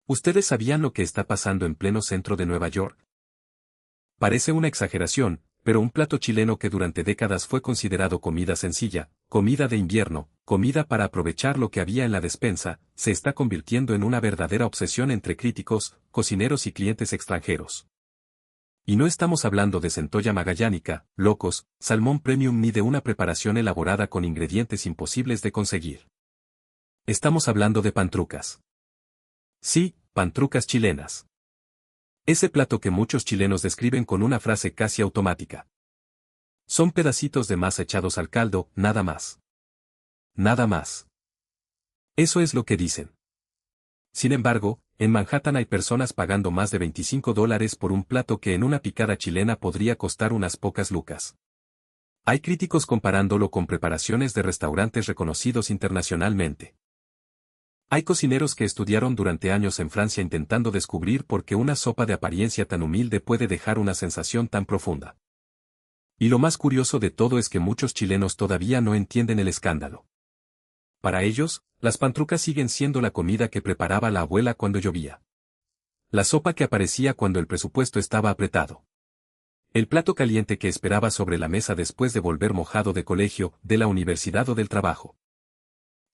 ¿Ustedes sabían lo que está pasando en pleno centro de Nueva York? Parece una exageración, pero un plato chileno que durante décadas fue considerado comida sencilla, comida de invierno, comida para aprovechar lo que había en la despensa, se está convirtiendo en una verdadera obsesión entre críticos, cocineros y clientes extranjeros. Y no estamos hablando de centolla magallánica, locos, salmón premium ni de una preparación elaborada con ingredientes imposibles de conseguir. Estamos hablando de pantrucas. Sí, pantrucas chilenas. Ese plato que muchos chilenos describen con una frase casi automática. Son pedacitos de masa echados al caldo, nada más. Nada más. Eso es lo que dicen. Sin embargo, en Manhattan hay personas pagando más de $25 por un plato que en una picada chilena podría costar unas pocas lucas. Hay críticos comparándolo con preparaciones de restaurantes reconocidos internacionalmente. Hay cocineros que estudiaron durante años en Francia intentando descubrir por qué una sopa de apariencia tan humilde puede dejar una sensación tan profunda. Y lo más curioso de todo es que muchos chilenos todavía no entienden el escándalo. Para ellos, las pantrucas siguen siendo la comida que preparaba la abuela cuando llovía. La sopa que aparecía cuando el presupuesto estaba apretado. El plato caliente que esperaba sobre la mesa después de volver mojado de colegio, de la universidad o del trabajo.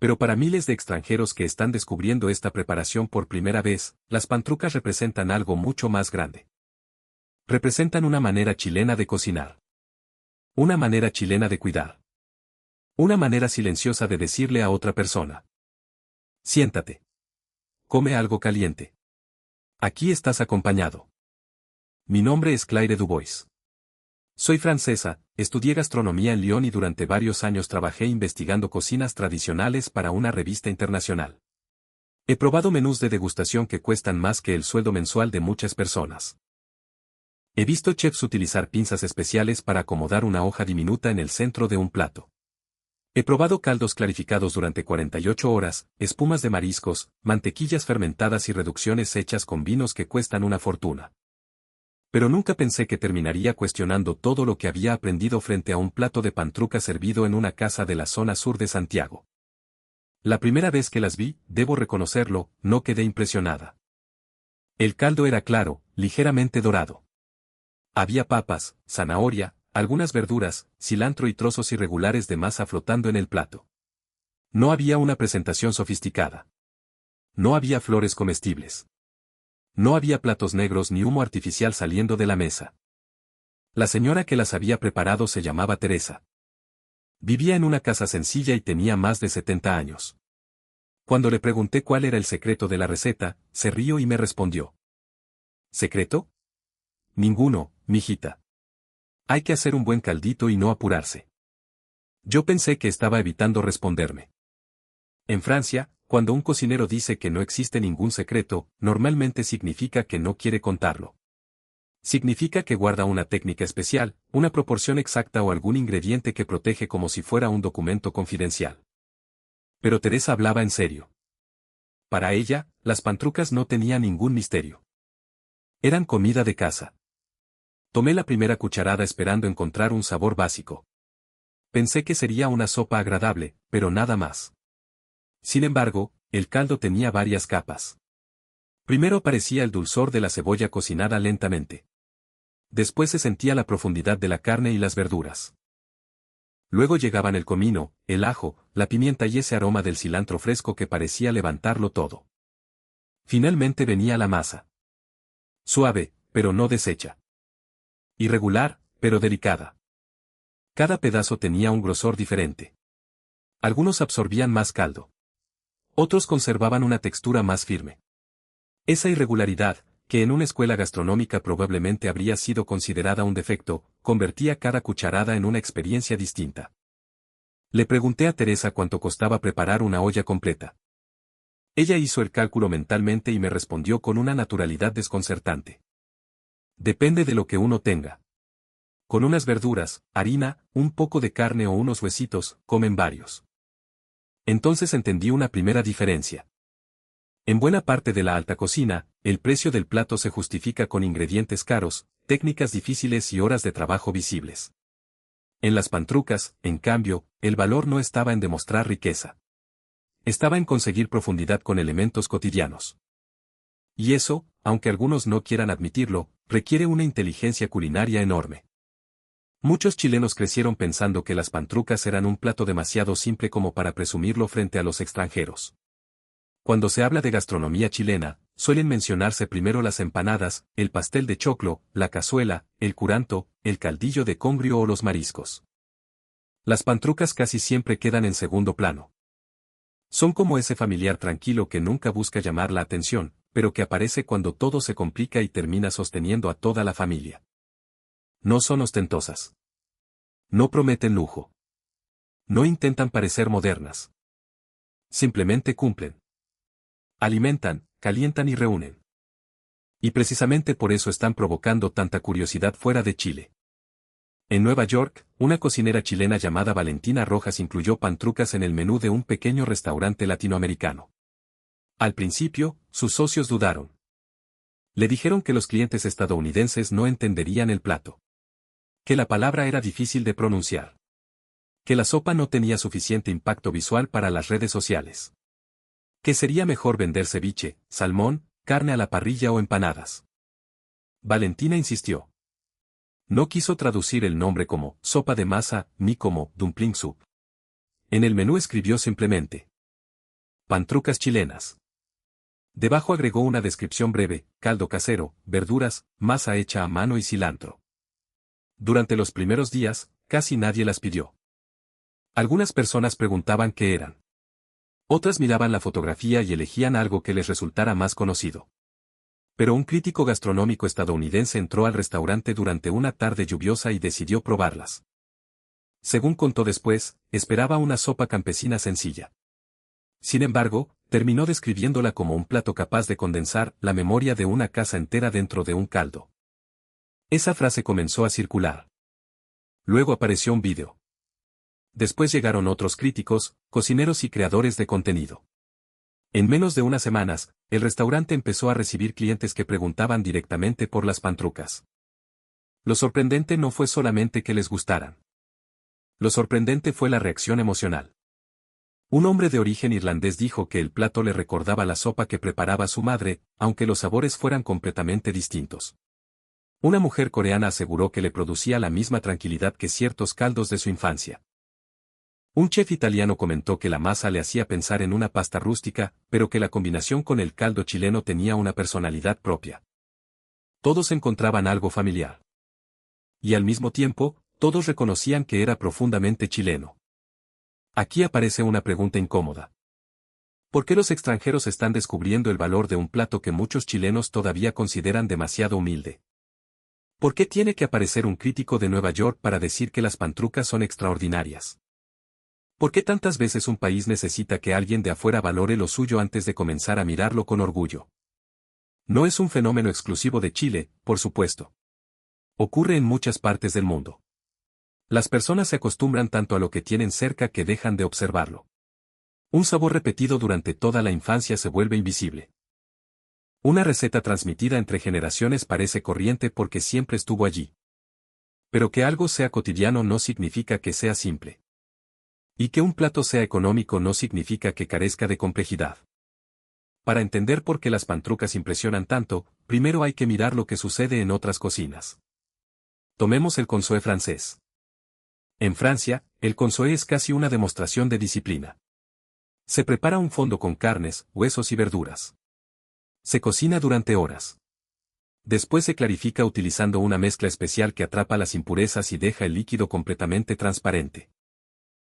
Pero para miles de extranjeros que están descubriendo esta preparación por primera vez, las pantrucas representan algo mucho más grande. Representan una manera chilena de cocinar. Una manera chilena de cuidar. Una manera silenciosa de decirle a otra persona: siéntate. Come algo caliente. Aquí estás acompañado. Mi nombre es Claire Dubois. Soy francesa, estudié gastronomía en Lyon y durante varios años trabajé investigando cocinas tradicionales para una revista internacional. He probado menús de degustación que cuestan más que el sueldo mensual de muchas personas. He visto chefs utilizar pinzas especiales para acomodar una hoja diminuta en el centro de un plato. He probado caldos clarificados durante 48 horas, espumas de mariscos, mantequillas fermentadas y reducciones hechas con vinos que cuestan una fortuna. Pero nunca pensé que terminaría cuestionando todo lo que había aprendido frente a un plato de pantruca servido en una casa de la zona sur de Santiago. La primera vez que las vi, debo reconocerlo, no quedé impresionada. El caldo era claro, ligeramente dorado. Había papas, zanahoria, algunas verduras, cilantro y trozos irregulares de masa flotando en el plato. No había una presentación sofisticada. No había flores comestibles. No había platos negros ni humo artificial saliendo de la mesa. La señora que las había preparado se llamaba Teresa. Vivía en una casa sencilla y tenía más de 70 años. Cuando le pregunté cuál era el secreto de la receta, se rió y me respondió: ¿secreto? Ninguno, mijita. Hay que hacer un buen caldito y no apurarse. Yo pensé que estaba evitando responderme. En Francia, cuando un cocinero dice que no existe ningún secreto, normalmente significa que no quiere contarlo. Significa que guarda una técnica especial, una proporción exacta o algún ingrediente que protege como si fuera un documento confidencial. Pero Teresa hablaba en serio. Para ella, las pantrucas no tenían ningún misterio. Eran comida de casa. Tomé la primera cucharada esperando encontrar un sabor básico. Pensé que sería una sopa agradable, pero nada más. Sin embargo, el caldo tenía varias capas. Primero aparecía el dulzor de la cebolla cocinada lentamente. Después se sentía la profundidad de la carne y las verduras. Luego llegaban el comino, el ajo, la pimienta y ese aroma del cilantro fresco que parecía levantarlo todo. Finalmente venía la masa. Suave, pero no deshecha. Irregular, pero delicada. Cada pedazo tenía un grosor diferente. Algunos absorbían más caldo. Otros conservaban una textura más firme. Esa irregularidad, que en una escuela gastronómica probablemente habría sido considerada un defecto, convertía cada cucharada en una experiencia distinta. Le pregunté a Teresa cuánto costaba preparar una olla completa. Ella hizo el cálculo mentalmente y me respondió con una naturalidad desconcertante. Depende de lo que uno tenga. Con unas verduras, harina, un poco de carne o unos huesitos, comen varios. Entonces entendí una primera diferencia. En buena parte de la alta cocina, el precio del plato se justifica con ingredientes caros, técnicas difíciles y horas de trabajo visibles. En las pantrucas, en cambio, el valor no estaba en demostrar riqueza. Estaba en conseguir profundidad con elementos cotidianos. Y eso, aunque algunos no quieran admitirlo, requiere una inteligencia culinaria enorme. Muchos chilenos crecieron pensando que las pantrucas eran un plato demasiado simple como para presumirlo frente a los extranjeros. Cuando se habla de gastronomía chilena, suelen mencionarse primero las empanadas, el pastel de choclo, la cazuela, el curanto, el caldillo de congrio o los mariscos. Las pantrucas casi siempre quedan en segundo plano. Son como ese familiar tranquilo que nunca busca llamar la atención, pero que aparece cuando todo se complica y termina sosteniendo a toda la familia. No son ostentosas. No prometen lujo. No intentan parecer modernas. Simplemente cumplen. Alimentan, calientan y reúnen. Y precisamente por eso están provocando tanta curiosidad fuera de Chile. En Nueva York, una cocinera chilena llamada Valentina Rojas incluyó pantrucas en el menú de un pequeño restaurante latinoamericano. Al principio, sus socios dudaron. Le dijeron que los clientes estadounidenses no entenderían el plato. Que la palabra era difícil de pronunciar. Que la sopa no tenía suficiente impacto visual para las redes sociales. Que sería mejor vender ceviche, salmón, carne a la parrilla o empanadas. Valentina insistió. No quiso traducir el nombre como sopa de masa, ni como dumpling soup. En el menú escribió simplemente pantrucas chilenas. Debajo agregó una descripción breve, caldo casero, verduras, masa hecha a mano y cilantro. Durante los primeros días, casi nadie las pidió. Algunas personas preguntaban qué eran. Otras miraban la fotografía y elegían algo que les resultara más conocido. Pero un crítico gastronómico estadounidense entró al restaurante durante una tarde lluviosa y decidió probarlas. Según contó después, esperaba una sopa campesina sencilla. Sin embargo, terminó describiéndola como un plato capaz de condensar la memoria de una casa entera dentro de un caldo. Esa frase comenzó a circular. Luego apareció un vídeo. Después llegaron otros críticos, cocineros y creadores de contenido. En menos de unas semanas, el restaurante empezó a recibir clientes que preguntaban directamente por las pantrucas. Lo sorprendente no fue solamente que les gustaran. Lo sorprendente fue la reacción emocional. Un hombre de origen irlandés dijo que el plato le recordaba la sopa que preparaba su madre, aunque los sabores fueran completamente distintos. Una mujer coreana aseguró que le producía la misma tranquilidad que ciertos caldos de su infancia. Un chef italiano comentó que la masa le hacía pensar en una pasta rústica, pero que la combinación con el caldo chileno tenía una personalidad propia. Todos encontraban algo familiar. Y al mismo tiempo, todos reconocían que era profundamente chileno. Aquí aparece una pregunta incómoda. ¿Por qué los extranjeros están descubriendo el valor de un plato que muchos chilenos todavía consideran demasiado humilde? ¿Por qué tiene que aparecer un crítico de Nueva York para decir que las pantrucas son extraordinarias? ¿Por qué tantas veces un país necesita que alguien de afuera valore lo suyo antes de comenzar a mirarlo con orgullo? No es un fenómeno exclusivo de Chile, por supuesto. Ocurre en muchas partes del mundo. Las personas se acostumbran tanto a lo que tienen cerca que dejan de observarlo. Un sabor repetido durante toda la infancia se vuelve invisible. Una receta transmitida entre generaciones parece corriente porque siempre estuvo allí. Pero que algo sea cotidiano no significa que sea simple. Y que un plato sea económico no significa que carezca de complejidad. Para entender por qué las pantrucas impresionan tanto, primero hay que mirar lo que sucede en otras cocinas. Tomemos el consomé francés. En Francia, el consomé es casi una demostración de disciplina. Se prepara un fondo con carnes, huesos y verduras. Se cocina durante horas. Después se clarifica utilizando una mezcla especial que atrapa las impurezas y deja el líquido completamente transparente.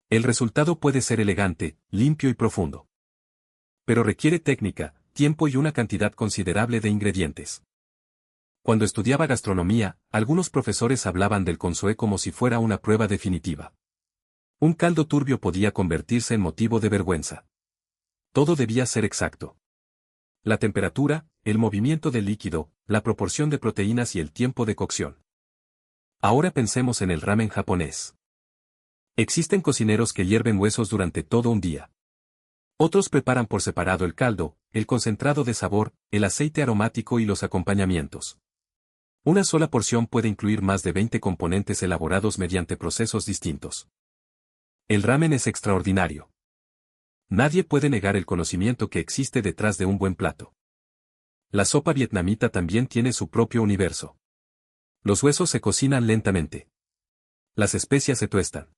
El resultado puede ser elegante, limpio y profundo. Pero requiere técnica, tiempo y una cantidad considerable de ingredientes. Cuando estudiaba gastronomía, algunos profesores hablaban del consomé como si fuera una prueba definitiva. Un caldo turbio podía convertirse en motivo de vergüenza. Todo debía ser exacto. La temperatura, el movimiento del líquido, la proporción de proteínas y el tiempo de cocción. Ahora pensemos en el ramen japonés. Existen cocineros que hierven huesos durante todo un día. Otros preparan por separado el caldo, el concentrado de sabor, el aceite aromático y los acompañamientos. Una sola porción puede incluir más de 20 componentes elaborados mediante procesos distintos. El ramen es extraordinario. Nadie puede negar el conocimiento que existe detrás de un buen plato. La sopa vietnamita también tiene su propio universo. Los huesos se cocinan lentamente. Las especias se tuestan.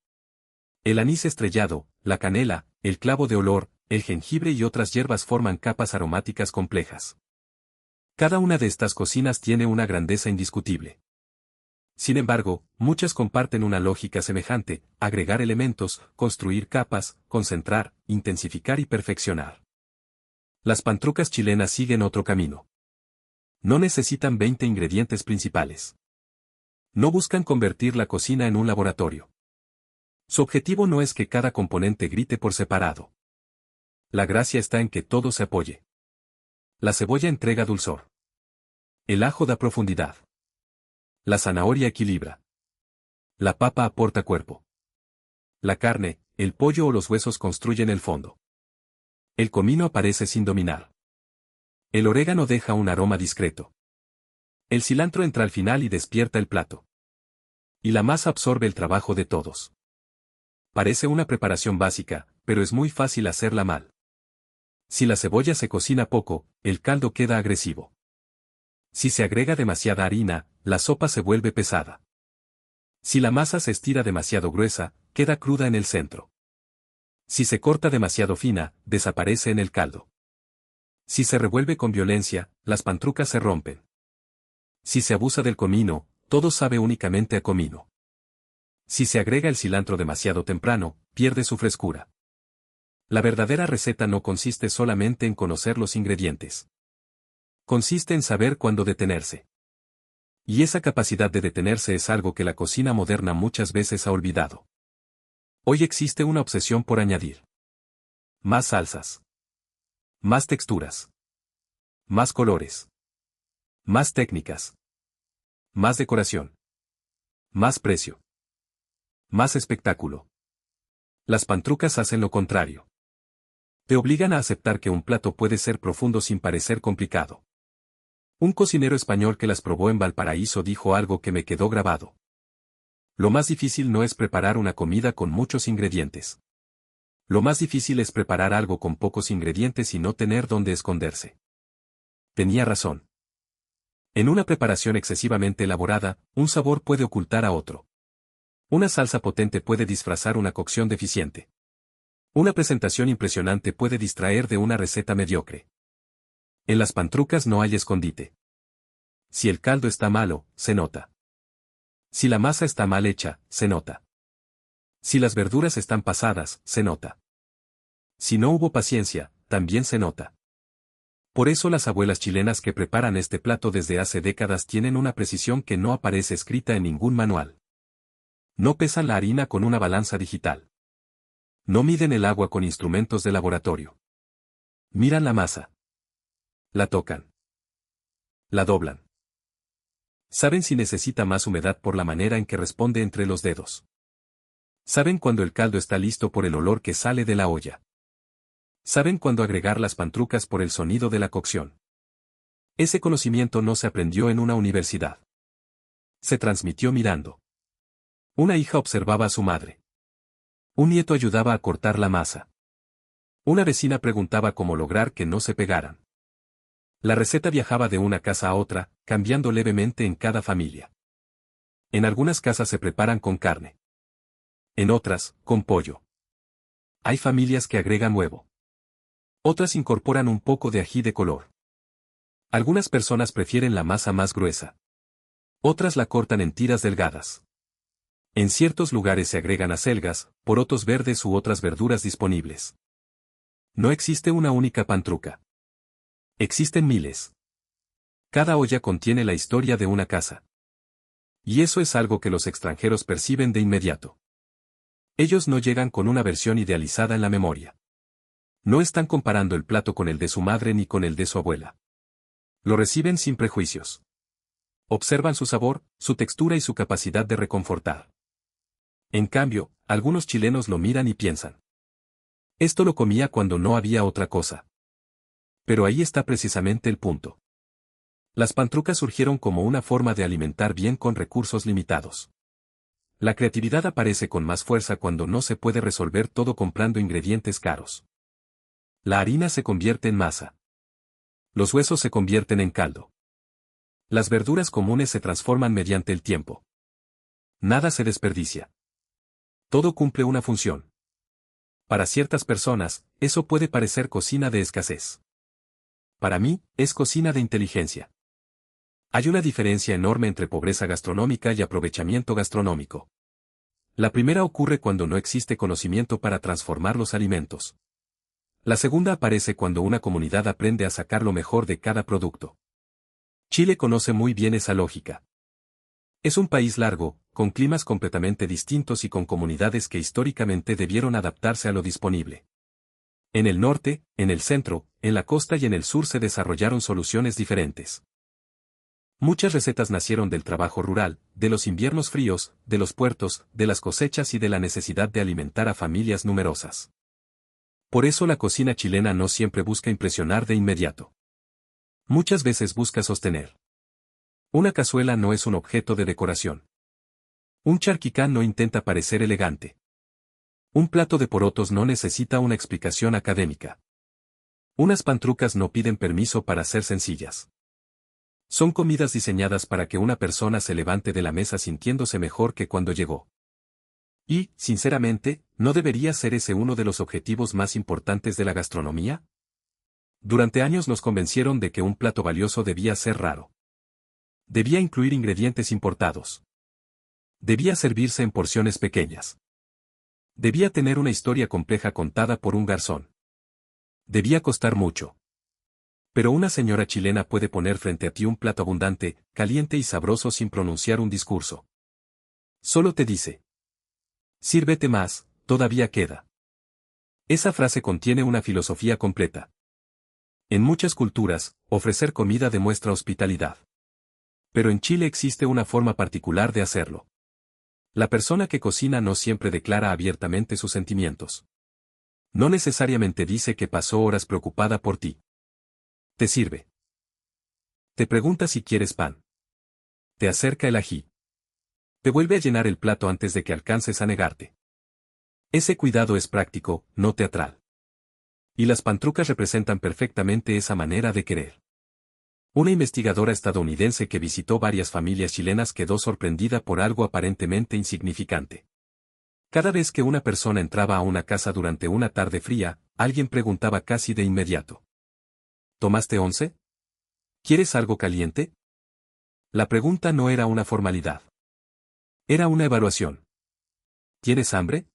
El anís estrellado, la canela, el clavo de olor, el jengibre y otras hierbas forman capas aromáticas complejas. Cada una de estas cocinas tiene una grandeza indiscutible. Sin embargo, muchas comparten una lógica semejante: agregar elementos, construir capas, concentrar, intensificar y perfeccionar. Las pantrucas chilenas siguen otro camino. No necesitan 20 ingredientes principales. No buscan convertir la cocina en un laboratorio. Su objetivo no es que cada componente grite por separado. La gracia está en que todo se apoye. La cebolla entrega dulzor. El ajo da profundidad. La zanahoria equilibra. La papa aporta cuerpo. La carne, el pollo o los huesos construyen el fondo. El comino aparece sin dominar. El orégano deja un aroma discreto. El cilantro entra al final y despierta el plato. Y la masa absorbe el trabajo de todos. Parece una preparación básica, pero es muy fácil hacerla mal. Si la cebolla se cocina poco, el caldo queda agresivo. Si se agrega demasiada harina, la sopa se vuelve pesada. Si la masa se estira demasiado gruesa, queda cruda en el centro. Si se corta demasiado fina, desaparece en el caldo. Si se revuelve con violencia, las pantrucas se rompen. Si se abusa del comino, todo sabe únicamente a comino. Si se agrega el cilantro demasiado temprano, pierde su frescura. La verdadera receta no consiste solamente en conocer los ingredientes. Consiste en saber cuándo detenerse. Y esa capacidad de detenerse es algo que la cocina moderna muchas veces ha olvidado. Hoy existe una obsesión por añadir más salsas, más texturas, más colores, más técnicas, más decoración, más precio, más espectáculo. Las pantrucas hacen lo contrario. Te obligan a aceptar que un plato puede ser profundo sin parecer complicado. Un cocinero español que las probó en Valparaíso dijo algo que me quedó grabado. Lo más difícil no es preparar una comida con muchos ingredientes. Lo más difícil es preparar algo con pocos ingredientes y no tener dónde esconderse. Tenía razón. En una preparación excesivamente elaborada, un sabor puede ocultar a otro. Una salsa potente puede disfrazar una cocción deficiente. Una presentación impresionante puede distraer de una receta mediocre. En las pantrucas no hay escondite. Si el caldo está malo, se nota. Si la masa está mal hecha, se nota. Si las verduras están pasadas, se nota. Si no hubo paciencia, también se nota. Por eso las abuelas chilenas que preparan este plato desde hace décadas tienen una precisión que no aparece escrita en ningún manual. No pesan la harina con una balanza digital. No miden el agua con instrumentos de laboratorio. Miran la masa. La tocan. La doblan. Saben si necesita más humedad por la manera en que responde entre los dedos. Saben cuando el caldo está listo por el olor que sale de la olla. Saben cuándo agregar las pantrucas por el sonido de la cocción. Ese conocimiento no se aprendió en una universidad. Se transmitió mirando. Una hija observaba a su madre. Un nieto ayudaba a cortar la masa. Una vecina preguntaba cómo lograr que no se pegaran. La receta viajaba de una casa a otra, cambiando levemente en cada familia. En algunas casas se preparan con carne. En otras, con pollo. Hay familias que agregan huevo. Otras incorporan un poco de ají de color. Algunas personas prefieren la masa más gruesa. Otras la cortan en tiras delgadas. En ciertos lugares se agregan acelgas, porotos verdes u otras verduras disponibles. No existe una única pantruca. Existen miles. Cada olla contiene la historia de una casa. Y eso es algo que los extranjeros perciben de inmediato. Ellos no llegan con una versión idealizada en la memoria. No están comparando el plato con el de su madre ni con el de su abuela. Lo reciben sin prejuicios. Observan su sabor, su textura y su capacidad de reconfortar. En cambio, algunos chilenos lo miran y piensan: esto lo comía cuando no había otra cosa. Pero ahí está precisamente el punto. Las pantrucas surgieron como una forma de alimentar bien con recursos limitados. La creatividad aparece con más fuerza cuando no se puede resolver todo comprando ingredientes caros. La harina se convierte en masa. Los huesos se convierten en caldo. Las verduras comunes se transforman mediante el tiempo. Nada se desperdicia. Todo cumple una función. Para ciertas personas, eso puede parecer cocina de escasez. Para mí, es cocina de inteligencia. Hay una diferencia enorme entre pobreza gastronómica y aprovechamiento gastronómico. La primera ocurre cuando no existe conocimiento para transformar los alimentos. La segunda aparece cuando una comunidad aprende a sacar lo mejor de cada producto. Chile conoce muy bien esa lógica. Es un país largo, con climas completamente distintos y con comunidades que históricamente debieron adaptarse a lo disponible. En el norte, en el centro, en la costa y en el sur se desarrollaron soluciones diferentes. Muchas recetas nacieron del trabajo rural, de los inviernos fríos, de los puertos, de las cosechas y de la necesidad de alimentar a familias numerosas. Por eso la cocina chilena no siempre busca impresionar de inmediato. Muchas veces busca sostener. Una cazuela no es un objeto de decoración. Un charquicán no intenta parecer elegante. Un plato de porotos no necesita una explicación académica. Unas pantrucas no piden permiso para ser sencillas. Son comidas diseñadas para que una persona se levante de la mesa sintiéndose mejor que cuando llegó. Y, sinceramente, ¿no debería ser ese uno de los objetivos más importantes de la gastronomía? Durante años nos convencieron de que un plato valioso debía ser raro. Debía incluir ingredientes importados. Debía servirse en porciones pequeñas. Debía tener una historia compleja contada por un garzón. Debía costar mucho. Pero una señora chilena puede poner frente a ti un plato abundante, caliente y sabroso sin pronunciar un discurso. Solo te dice: sírvete más, todavía queda. Esa frase contiene una filosofía completa. En muchas culturas, ofrecer comida demuestra hospitalidad. Pero en Chile existe una forma particular de hacerlo. La persona que cocina no siempre declara abiertamente sus sentimientos. No necesariamente dice que pasó horas preocupada por ti. Te sirve. Te pregunta si quieres pan. Te acerca el ají. Te vuelve a llenar el plato antes de que alcances a negarte. Ese cuidado es práctico, no teatral. Y las pantrucas representan perfectamente esa manera de querer. Una investigadora estadounidense que visitó varias familias chilenas quedó sorprendida por algo aparentemente insignificante. Cada vez que una persona entraba a una casa durante una tarde fría, alguien preguntaba casi de inmediato: ¿tomaste once? ¿Quieres algo caliente? La pregunta no era una formalidad. Era una evaluación. ¿Tienes hambre?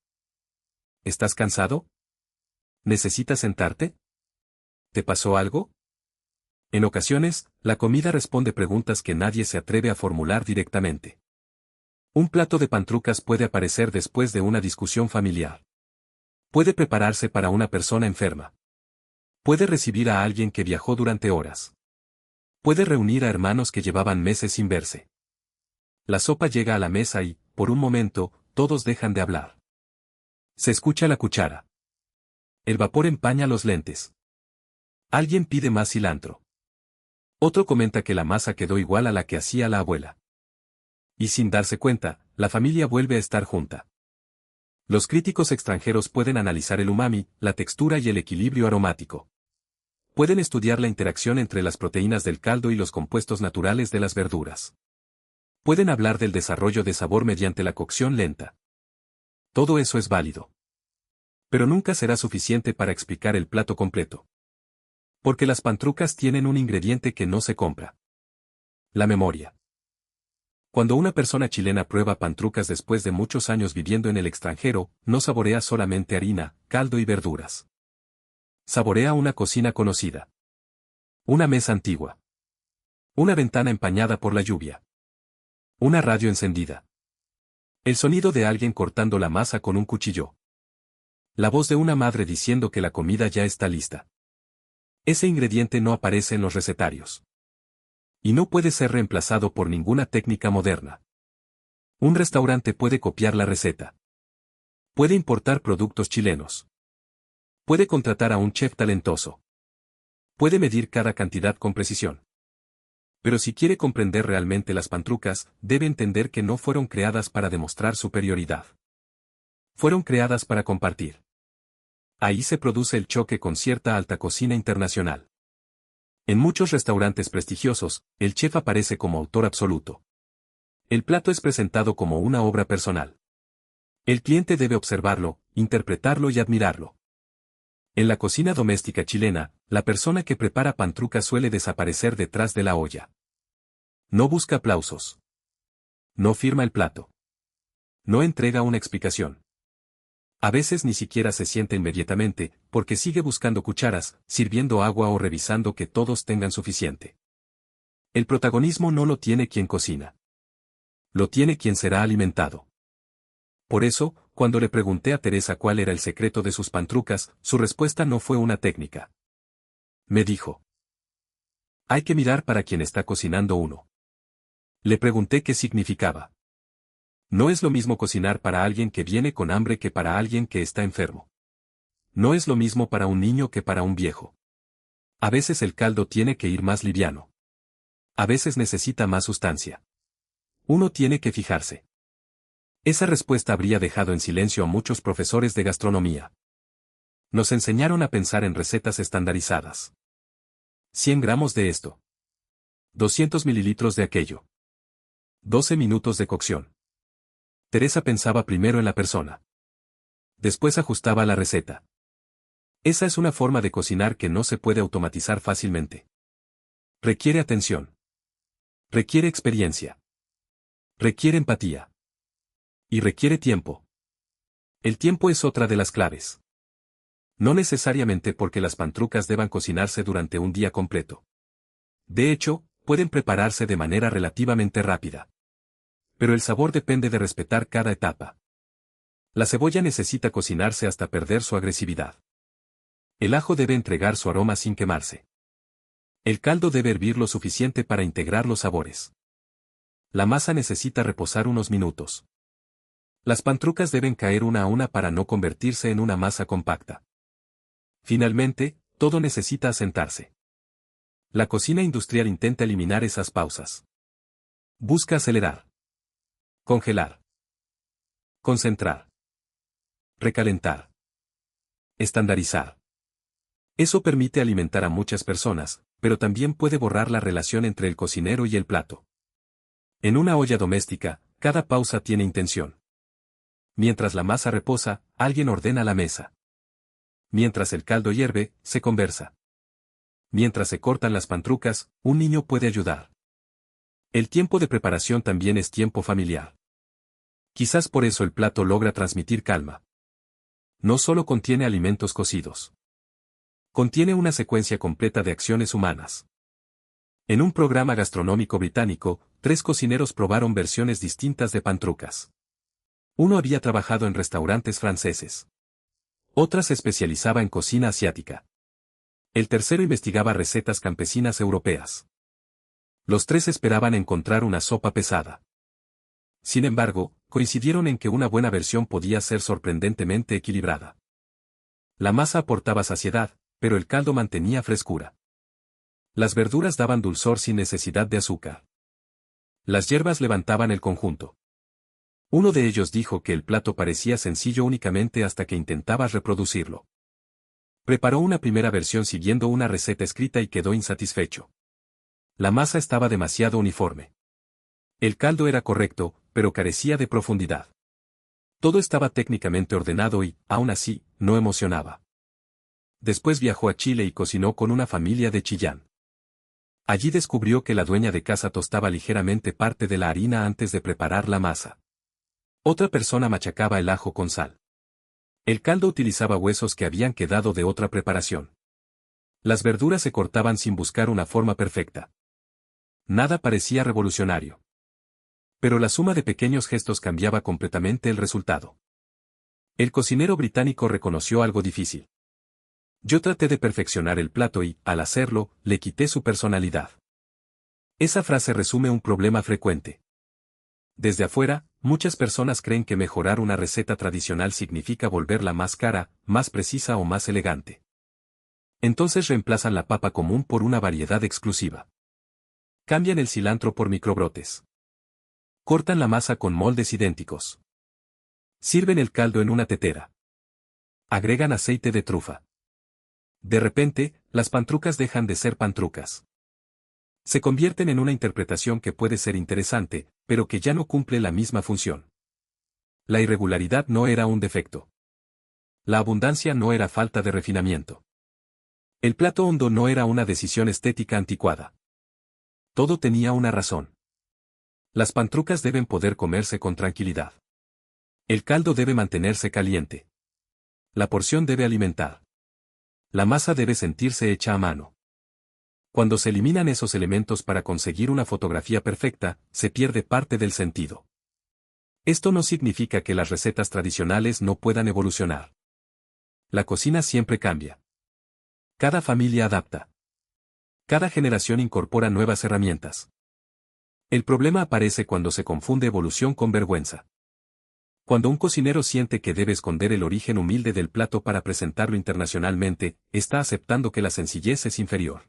¿Estás cansado? ¿Necesitas sentarte? ¿Te pasó algo? En ocasiones, la comida responde preguntas que nadie se atreve a formular directamente. Un plato de pantrucas puede aparecer después de una discusión familiar. Puede prepararse para una persona enferma. Puede recibir a alguien que viajó durante horas. Puede reunir a hermanos que llevaban meses sin verse. La sopa llega a la mesa y, por un momento, todos dejan de hablar. Se escucha la cuchara. El vapor empaña los lentes. Alguien pide más cilantro. Otro comenta que la masa quedó igual a la que hacía la abuela. Y sin darse cuenta, la familia vuelve a estar junta. Los críticos extranjeros pueden analizar el umami, la textura y el equilibrio aromático. Pueden estudiar la interacción entre las proteínas del caldo y los compuestos naturales de las verduras. Pueden hablar del desarrollo de sabor mediante la cocción lenta. Todo eso es válido. Pero nunca será suficiente para explicar el plato completo. Porque las pantrucas tienen un ingrediente que no se compra: la memoria. Cuando una persona chilena prueba pantrucas después de muchos años viviendo en el extranjero, no saborea solamente harina, caldo y verduras. Saborea una cocina conocida. Una mesa antigua. Una ventana empañada por la lluvia. Una radio encendida. El sonido de alguien cortando la masa con un cuchillo. La voz de una madre diciendo que la comida ya está lista. Ese ingrediente no aparece en los recetarios. Y no puede ser reemplazado por ninguna técnica moderna. Un restaurante puede copiar la receta. Puede importar productos chilenos. Puede contratar a un chef talentoso. Puede medir cada cantidad con precisión. Pero si quiere comprender realmente las pantrucas, debe entender que no fueron creadas para demostrar superioridad. Fueron creadas para compartir. Ahí se produce el choque con cierta alta cocina internacional. En muchos restaurantes prestigiosos, el chef aparece como autor absoluto. El plato es presentado como una obra personal. El cliente debe observarlo, interpretarlo y admirarlo. En la cocina doméstica chilena, la persona que prepara pantrucas suele desaparecer detrás de la olla. No busca aplausos. No firma el plato. No entrega una explicación. A veces ni siquiera se sienta inmediatamente, porque sigue buscando cucharas, sirviendo agua o revisando que todos tengan suficiente. El protagonismo no lo tiene quien cocina. Lo tiene quien será alimentado. Por eso, cuando le pregunté a Teresa cuál era el secreto de sus pantrucas, su respuesta no fue una técnica. Me dijo: hay que mirar para quien está cocinando uno. Le pregunté qué significaba. No es lo mismo cocinar para alguien que viene con hambre que para alguien que está enfermo. No es lo mismo para un niño que para un viejo. A veces el caldo tiene que ir más liviano. A veces necesita más sustancia. Uno tiene que fijarse. Esa respuesta habría dejado en silencio a muchos profesores de gastronomía. Nos enseñaron a pensar en recetas estandarizadas. 100 gramos de esto. 200 mililitros de aquello. 12 minutos de cocción. Teresa pensaba primero en la persona. Después ajustaba la receta. Esa es una forma de cocinar que no se puede automatizar fácilmente. Requiere atención. Requiere experiencia. Requiere empatía. Y requiere tiempo. El tiempo es otra de las claves. No necesariamente porque las pantrucas deban cocinarse durante un día completo. De hecho, pueden prepararse de manera relativamente rápida. Pero el sabor depende de respetar cada etapa. La cebolla necesita cocinarse hasta perder su agresividad. El ajo debe entregar su aroma sin quemarse. El caldo debe hervir lo suficiente para integrar los sabores. La masa necesita reposar unos minutos. Las pantrucas deben caer una a una para no convertirse en una masa compacta. Finalmente, todo necesita asentarse. La cocina industrial intenta eliminar esas pausas. Busca acelerar. Congelar. Concentrar. Recalentar. Estandarizar. Eso permite alimentar a muchas personas, pero también puede borrar la relación entre el cocinero y el plato. En una olla doméstica, cada pausa tiene intención. Mientras la masa reposa, alguien ordena la mesa. Mientras el caldo hierve, se conversa. Mientras se cortan las pantrucas, un niño puede ayudar. El tiempo de preparación también es tiempo familiar. Quizás por eso el plato logra transmitir calma. No solo contiene alimentos cocidos. Contiene una secuencia completa de acciones humanas. En un programa gastronómico británico, 3 cocineros probaron versiones distintas de pantrucas. Uno había trabajado en restaurantes franceses. Otra se especializaba en cocina asiática. El tercero investigaba recetas campesinas europeas. Los 3 esperaban encontrar una sopa pesada. Sin embargo, coincidieron en que una buena versión podía ser sorprendentemente equilibrada. La masa aportaba saciedad, pero el caldo mantenía frescura. Las verduras daban dulzor sin necesidad de azúcar. Las hierbas levantaban el conjunto. Uno de ellos dijo que el plato parecía sencillo únicamente hasta que intentabas reproducirlo. Preparó una primera versión siguiendo una receta escrita y quedó insatisfecho. La masa estaba demasiado uniforme. El caldo era correcto, pero carecía de profundidad. Todo estaba técnicamente ordenado y, aún así, no emocionaba. Después viajó a Chile y cocinó con una familia de Chillán. Allí descubrió que la dueña de casa tostaba ligeramente parte de la harina antes de preparar la masa. Otra persona machacaba el ajo con sal. El caldo utilizaba huesos que habían quedado de otra preparación. Las verduras se cortaban sin buscar una forma perfecta. Nada parecía revolucionario. Pero la suma de pequeños gestos cambiaba completamente el resultado. El cocinero británico reconoció algo difícil. Yo traté de perfeccionar el plato y, al hacerlo, le quité su personalidad. Esa frase resume un problema frecuente. Desde afuera, muchas personas creen que mejorar una receta tradicional significa volverla más cara, más precisa o más elegante. Entonces reemplazan la papa común por una variedad exclusiva. Cambian el cilantro por microbrotes. Cortan la masa con moldes idénticos. Sirven el caldo en una tetera. Agregan aceite de trufa. De repente, las pantrucas dejan de ser pantrucas. Se convierten en una interpretación que puede ser interesante, pero que ya no cumple la misma función. La irregularidad no era un defecto. La abundancia no era falta de refinamiento. El plato hondo no era una decisión estética anticuada. Todo tenía una razón. Las pantrucas deben poder comerse con tranquilidad. El caldo debe mantenerse caliente. La porción debe alimentar. La masa debe sentirse hecha a mano. Cuando se eliminan esos elementos para conseguir una fotografía perfecta, se pierde parte del sentido. Esto no significa que las recetas tradicionales no puedan evolucionar. La cocina siempre cambia. Cada familia adapta. Cada generación incorpora nuevas herramientas. El problema aparece cuando se confunde evolución con vergüenza. Cuando un cocinero siente que debe esconder el origen humilde del plato para presentarlo internacionalmente, está aceptando que la sencillez es inferior.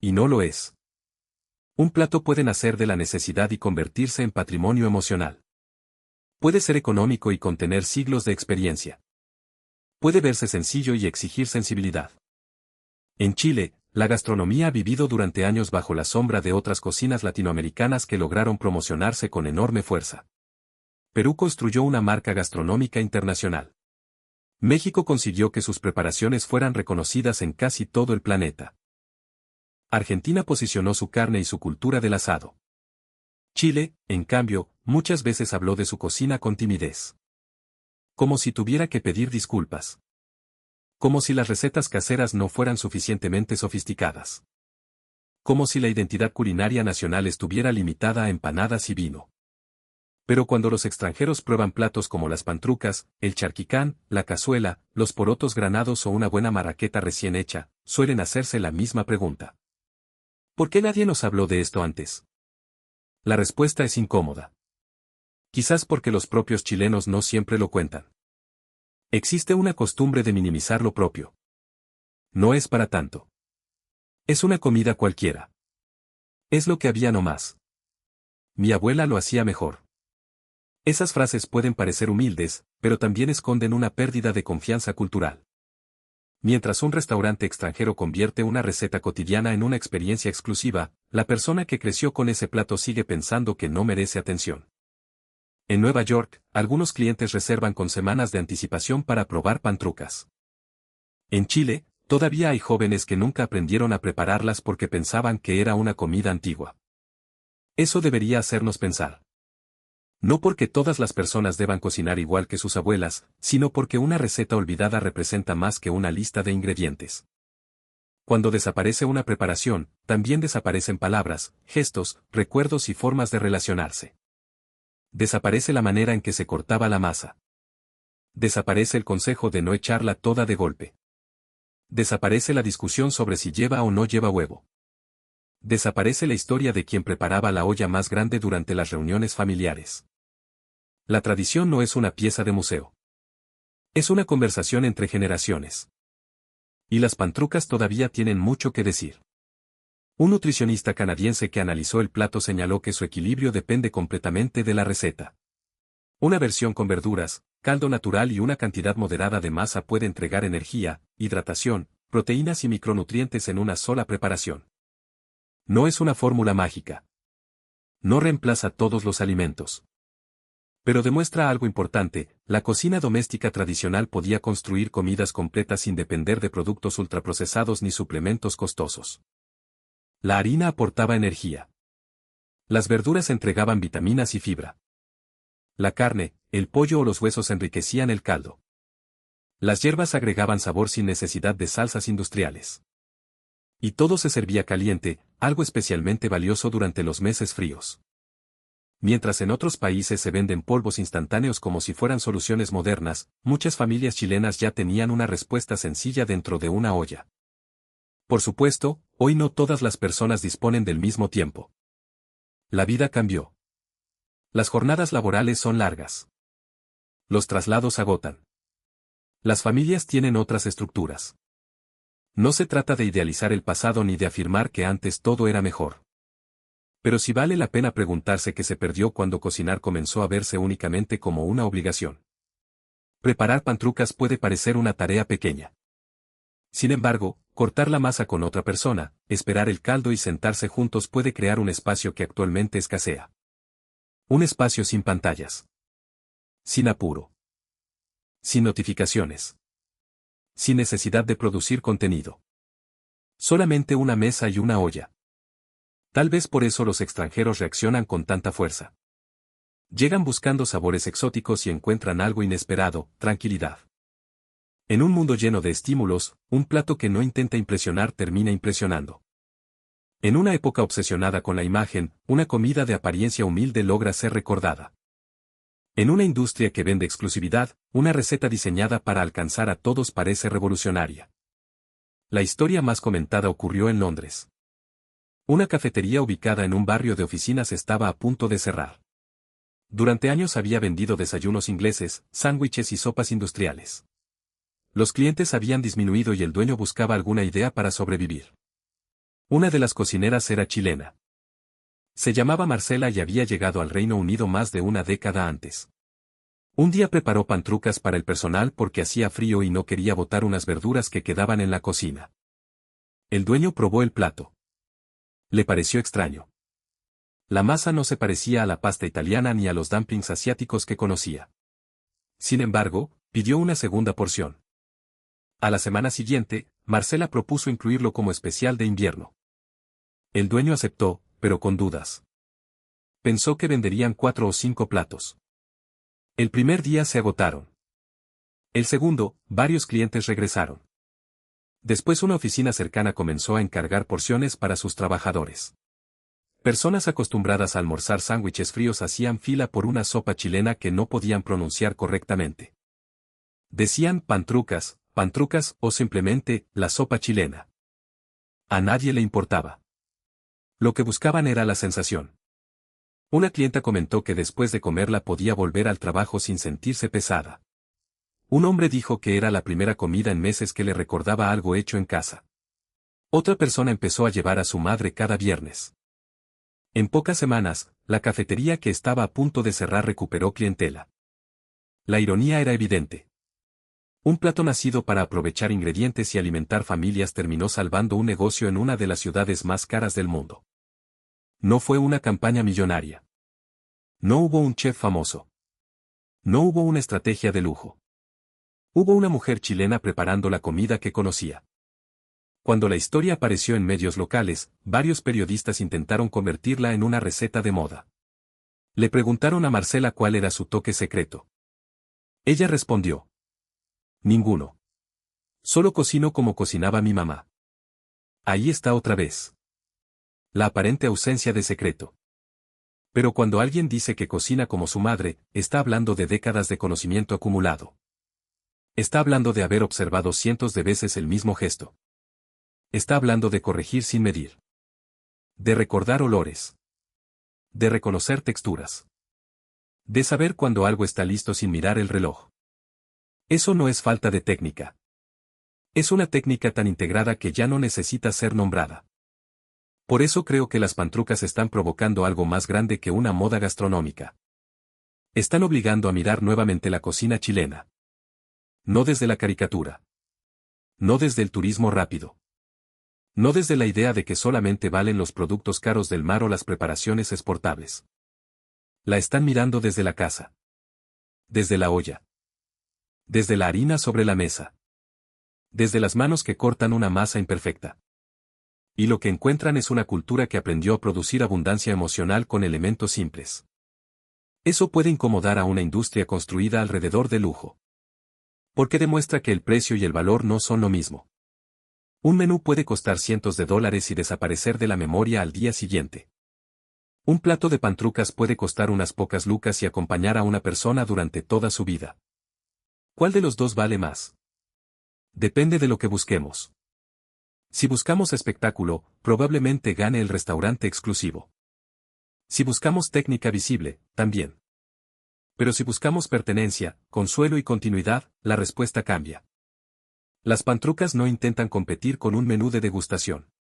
Y no lo es. Un plato puede nacer de la necesidad y convertirse en patrimonio emocional. Puede ser económico y contener siglos de experiencia. Puede verse sencillo y exigir sensibilidad. En Chile, la gastronomía ha vivido durante años bajo la sombra de otras cocinas latinoamericanas que lograron promocionarse con enorme fuerza. Perú construyó una marca gastronómica internacional. México consiguió que sus preparaciones fueran reconocidas en casi todo el planeta. Argentina posicionó su carne y su cultura del asado. Chile, en cambio, muchas veces habló de su cocina con timidez. Como si tuviera que pedir disculpas. Como si las recetas caseras no fueran suficientemente sofisticadas. Como si la identidad culinaria nacional estuviera limitada a empanadas y vino. Pero cuando los extranjeros prueban platos como las pantrucas, el charquicán, la cazuela, los porotos granados o una buena marraqueta recién hecha, suelen hacerse la misma pregunta. ¿Por qué nadie nos habló de esto antes? La respuesta es incómoda. Quizás porque los propios chilenos no siempre lo cuentan. Existe una costumbre de minimizar lo propio. No es para tanto. Es una comida cualquiera. Es lo que había nomás. Mi abuela lo hacía mejor. Esas frases pueden parecer humildes, pero también esconden una pérdida de confianza cultural. Mientras un restaurante extranjero convierte una receta cotidiana en una experiencia exclusiva, la persona que creció con ese plato sigue pensando que no merece atención. En Nueva York, algunos clientes reservan con semanas de anticipación para probar pantrucas. En Chile, todavía hay jóvenes que nunca aprendieron a prepararlas porque pensaban que era una comida antigua. Eso debería hacernos pensar. No porque todas las personas deban cocinar igual que sus abuelas, sino porque una receta olvidada representa más que una lista de ingredientes. Cuando desaparece una preparación, también desaparecen palabras, gestos, recuerdos y formas de relacionarse. Desaparece la manera en que se cortaba la masa. Desaparece el consejo de no echarla toda de golpe. Desaparece la discusión sobre si lleva o no lleva huevo. Desaparece la historia de quien preparaba la olla más grande durante las reuniones familiares. La tradición no es una pieza de museo. Es una conversación entre generaciones. Y las pantrucas todavía tienen mucho que decir. Un nutricionista canadiense que analizó el plato señaló que su equilibrio depende completamente de la receta. Una versión con verduras, caldo natural y una cantidad moderada de masa puede entregar energía, hidratación, proteínas y micronutrientes en una sola preparación. No es una fórmula mágica. No reemplaza todos los alimentos. Pero demuestra algo importante: la cocina doméstica tradicional podía construir comidas completas sin depender de productos ultraprocesados ni suplementos costosos. La harina aportaba energía. Las verduras entregaban vitaminas y fibra. La carne, el pollo o los huesos enriquecían el caldo. Las hierbas agregaban sabor sin necesidad de salsas industriales. Y todo se servía caliente, algo especialmente valioso durante los meses fríos. Mientras en otros países se venden polvos instantáneos como si fueran soluciones modernas, muchas familias chilenas ya tenían una respuesta sencilla dentro de una olla. Por supuesto, hoy no todas las personas disponen del mismo tiempo. La vida cambió. Las jornadas laborales son largas. Los traslados agotan. Las familias tienen otras estructuras. No se trata de idealizar el pasado ni de afirmar que antes todo era mejor. Pero sí vale la pena preguntarse qué se perdió cuando cocinar comenzó a verse únicamente como una obligación. Preparar pantrucas puede parecer una tarea pequeña. Sin embargo, cortar la masa con otra persona, esperar el caldo y sentarse juntos puede crear un espacio que actualmente escasea. Un espacio sin pantallas. Sin apuro. Sin notificaciones. Sin necesidad de producir contenido. Solamente una mesa y una olla. Tal vez por eso los extranjeros reaccionan con tanta fuerza. Llegan buscando sabores exóticos y encuentran algo inesperado, tranquilidad. En un mundo lleno de estímulos, un plato que no intenta impresionar termina impresionando. En una época obsesionada con la imagen, una comida de apariencia humilde logra ser recordada. En una industria que vende exclusividad, una receta diseñada para alcanzar a todos parece revolucionaria. La historia más comentada ocurrió en Londres. Una cafetería ubicada en un barrio de oficinas estaba a punto de cerrar. Durante años había vendido desayunos ingleses, sándwiches y sopas industriales. Los clientes habían disminuido y el dueño buscaba alguna idea para sobrevivir. Una de las cocineras era chilena. Se llamaba Marcela y había llegado al Reino Unido más de una década antes. Un día preparó pantrucas para el personal porque hacía frío y no quería botar unas verduras que quedaban en la cocina. El dueño probó el plato. Le pareció extraño. La masa no se parecía a la pasta italiana ni a los dumplings asiáticos que conocía. Sin embargo, pidió una segunda porción. A la semana siguiente, Marcela propuso incluirlo como especial de invierno. El dueño aceptó, pero con dudas. Pensó que venderían 4 o 5 platos. El primer día se agotaron. El segundo, varios clientes regresaron. Después una oficina cercana comenzó a encargar porciones para sus trabajadores. Personas acostumbradas a almorzar sándwiches fríos hacían fila por una sopa chilena que no podían pronunciar correctamente. Decían pantrucas, pantrucas o simplemente la sopa chilena. A nadie le importaba. Lo que buscaban era la sensación. Una clienta comentó que después de comerla podía volver al trabajo sin sentirse pesada. Un hombre dijo que era la primera comida en meses que le recordaba algo hecho en casa. Otra persona empezó a llevar a su madre cada viernes. En pocas semanas, la cafetería que estaba a punto de cerrar recuperó clientela. La ironía era evidente. Un plato nacido para aprovechar ingredientes y alimentar familias terminó salvando un negocio en una de las ciudades más caras del mundo. No fue una campaña millonaria. No hubo un chef famoso. No hubo una estrategia de lujo. Hubo una mujer chilena preparando la comida que conocía. Cuando la historia apareció en medios locales, varios periodistas intentaron convertirla en una receta de moda. Le preguntaron a Marcela cuál era su toque secreto. Ella respondió: ninguno. Solo cocino como cocinaba mi mamá. Ahí está otra vez. La aparente ausencia de secreto. Pero cuando alguien dice que cocina como su madre, está hablando de décadas de conocimiento acumulado. Está hablando de haber observado cientos de veces el mismo gesto. Está hablando de corregir sin medir. De recordar olores. De reconocer texturas. De saber cuando algo está listo sin mirar el reloj. Eso no es falta de técnica. Es una técnica tan integrada que ya no necesita ser nombrada. Por eso creo que las pantrucas están provocando algo más grande que una moda gastronómica. Están obligando a mirar nuevamente la cocina chilena. No desde la caricatura. No desde el turismo rápido. No desde la idea de que solamente valen los productos caros del mar o las preparaciones exportables. La están mirando desde la casa. Desde la olla. Desde la harina sobre la mesa. Desde las manos que cortan una masa imperfecta. Y lo que encuentran es una cultura que aprendió a producir abundancia emocional con elementos simples. Eso puede incomodar a una industria construida alrededor del lujo. Porque demuestra que el precio y el valor no son lo mismo. Un menú puede costar cientos de dólares y desaparecer de la memoria al día siguiente. Un plato de pantrucas puede costar unas pocas lucas y acompañar a una persona durante toda su vida. ¿Cuál de los dos vale más? Depende de lo que busquemos. Si buscamos espectáculo, probablemente gane el restaurante exclusivo. Si buscamos técnica visible, también. Pero si buscamos pertenencia, consuelo y continuidad, la respuesta cambia. Las pantrucas no intentan competir con un menú de degustación.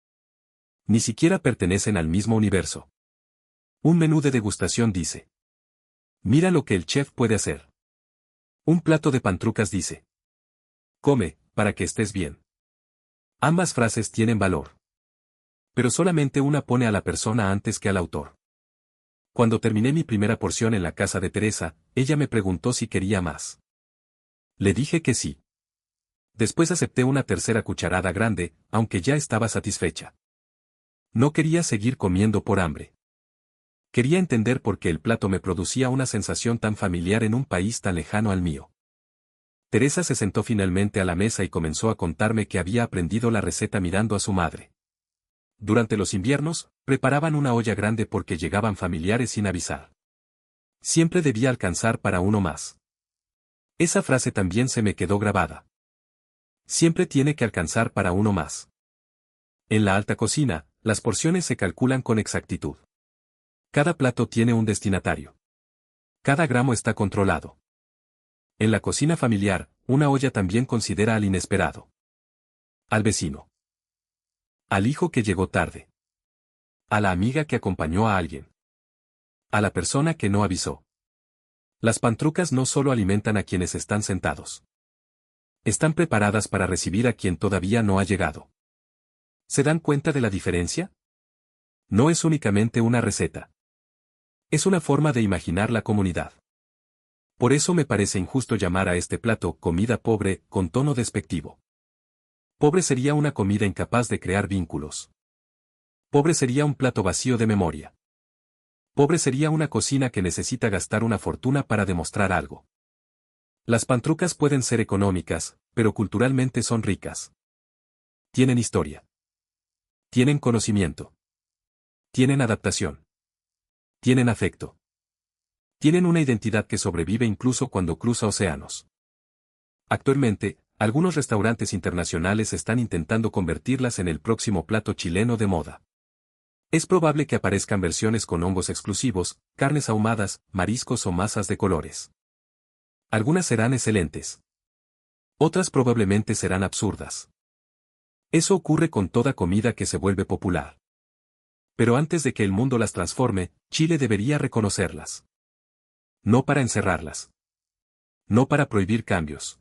Ni siquiera pertenecen al mismo universo. Un menú de degustación dice: mira lo que el chef puede hacer. Un plato de pantrucas dice: come, para que estés bien. Ambas frases tienen valor. Pero solamente una pone a la persona antes que al autor. Cuando terminé mi primera porción en la casa de Teresa, ella me preguntó si quería más. Le dije que sí. Después acepté una tercera cucharada grande, aunque ya estaba satisfecha. No quería seguir comiendo por hambre. Quería entender por qué el plato me producía una sensación tan familiar en un país tan lejano al mío. Teresa se sentó finalmente a la mesa y comenzó a contarme que había aprendido la receta mirando a su madre. Durante los inviernos, preparaban una olla grande porque llegaban familiares sin avisar. Siempre debía alcanzar para uno más. Esa frase también se me quedó grabada. Siempre tiene que alcanzar para uno más. En la alta cocina, las porciones se calculan con exactitud. Cada plato tiene un destinatario. Cada gramo está controlado. En la cocina familiar, una olla también considera al inesperado. Al vecino. Al hijo que llegó tarde. A la amiga que acompañó a alguien. A la persona que no avisó. Las pantrucas no solo alimentan a quienes están sentados. Están preparadas para recibir a quien todavía no ha llegado. ¿Se dan cuenta de la diferencia? No es únicamente una receta. Es una forma de imaginar la comunidad. Por eso me parece injusto llamar a este plato comida pobre, con tono despectivo. Pobre sería una comida incapaz de crear vínculos. Pobre sería un plato vacío de memoria. Pobre sería una cocina que necesita gastar una fortuna para demostrar algo. Las pantrucas pueden ser económicas, pero culturalmente son ricas. Tienen historia. Tienen conocimiento. Tienen adaptación. Tienen afecto. Tienen una identidad que sobrevive incluso cuando cruza océanos. Actualmente, algunos restaurantes internacionales están intentando convertirlas en el próximo plato chileno de moda. Es probable que aparezcan versiones con hongos exclusivos, carnes ahumadas, mariscos o masas de colores. Algunas serán excelentes. Otras probablemente serán absurdas. Eso ocurre con toda comida que se vuelve popular. Pero antes de que el mundo las transforme, Chile debería reconocerlas. No para encerrarlas. No para prohibir cambios.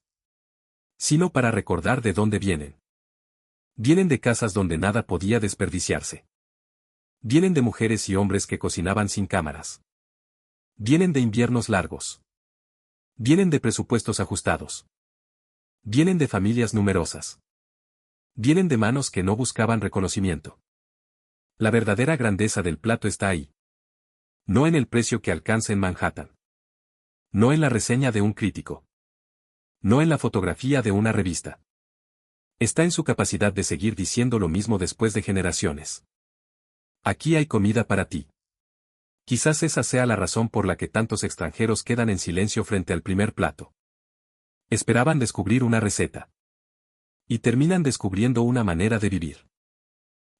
Sino para recordar de dónde vienen. Vienen de casas donde nada podía desperdiciarse. Vienen de mujeres y hombres que cocinaban sin cámaras. Vienen de inviernos largos. Vienen de presupuestos ajustados. Vienen de familias numerosas. Vienen de manos que no buscaban reconocimiento. La verdadera grandeza del plato está ahí. No en el precio que alcanza en Manhattan. No en la reseña de un crítico. No en la fotografía de una revista. Está en su capacidad de seguir diciendo lo mismo después de generaciones. Aquí hay comida para ti. Quizás esa sea la razón por la que tantos extranjeros quedan en silencio frente al primer plato. Esperaban descubrir una receta. Y terminan descubriendo una manera de vivir.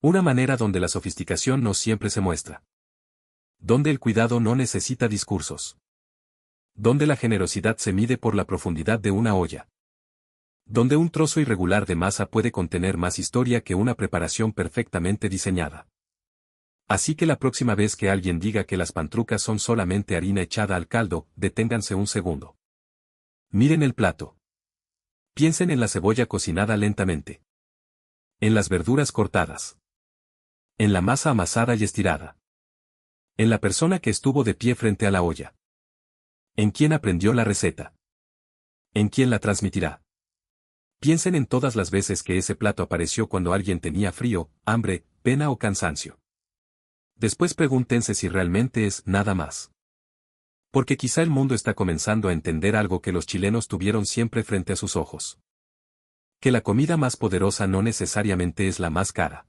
Una manera donde la sofisticación no siempre se muestra. Donde el cuidado no necesita discursos. Donde la generosidad se mide por la profundidad de una olla. Donde un trozo irregular de masa puede contener más historia que una preparación perfectamente diseñada. Así que la próxima vez que alguien diga que las pantrucas son solamente harina echada al caldo, deténganse un segundo. Miren el plato. Piensen en la cebolla cocinada lentamente. En las verduras cortadas. En la masa amasada y estirada. En la persona que estuvo de pie frente a la olla. En quién aprendió la receta. En quién la transmitirá. Piensen en todas las veces que ese plato apareció cuando alguien tenía frío, hambre, pena o cansancio. Después pregúntense si realmente es nada más. Porque quizá el mundo está comenzando a entender algo que los chilenos tuvieron siempre frente a sus ojos. Que la comida más poderosa no necesariamente es la más cara.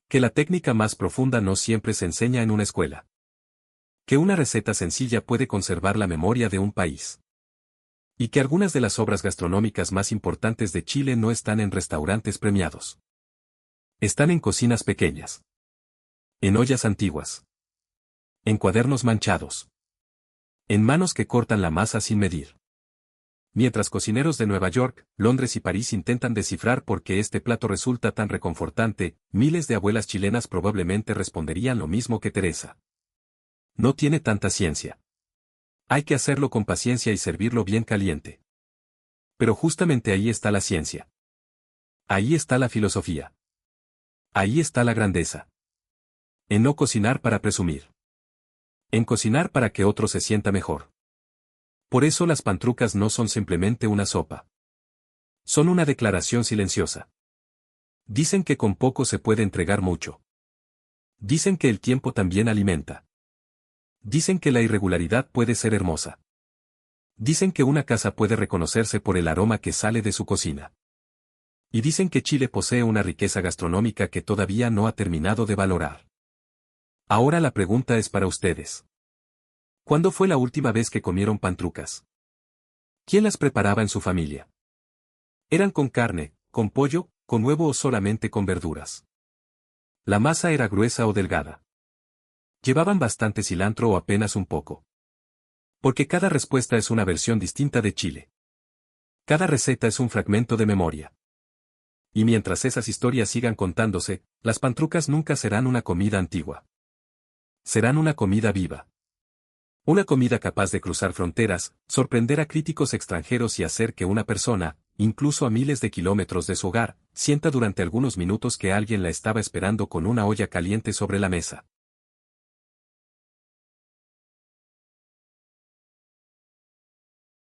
Que la técnica más profunda no siempre se enseña en una escuela. Que una receta sencilla puede conservar la memoria de un país. Y que algunas de las obras gastronómicas más importantes de Chile no están en restaurantes premiados. Están en cocinas pequeñas. En ollas antiguas. En cuadernos manchados. En manos que cortan la masa sin medir. Mientras cocineros de Nueva York, Londres y París intentan descifrar por qué este plato resulta tan reconfortante, miles de abuelas chilenas probablemente responderían lo mismo que Teresa. No tiene tanta ciencia. Hay que hacerlo con paciencia y servirlo bien caliente. Pero justamente ahí está la ciencia. Ahí está la filosofía. Ahí está la grandeza. En no cocinar para presumir. En cocinar para que otro se sienta mejor. Por eso las pantrucas no son simplemente una sopa. Son una declaración silenciosa. Dicen que con poco se puede entregar mucho. Dicen que el tiempo también alimenta. Dicen que la irregularidad puede ser hermosa. Dicen que una casa puede reconocerse por el aroma que sale de su cocina. Y dicen que Chile posee una riqueza gastronómica que todavía no ha terminado de valorar. Ahora la pregunta es para ustedes. ¿Cuándo fue la última vez que comieron pantrucas? ¿Quién las preparaba en su familia? ¿Eran con carne, con pollo, con huevo o solamente con verduras? ¿La masa era gruesa o delgada? ¿Llevaban bastante cilantro o apenas un poco? Porque cada respuesta es una versión distinta de Chile. Cada receta es un fragmento de memoria. Y mientras esas historias sigan contándose, las pantrucas nunca serán una comida antigua. Serán una comida viva. Una comida capaz de cruzar fronteras, sorprender a críticos extranjeros y hacer que una persona, incluso a miles de kilómetros de su hogar, sienta durante algunos minutos que alguien la estaba esperando con una olla caliente sobre la mesa.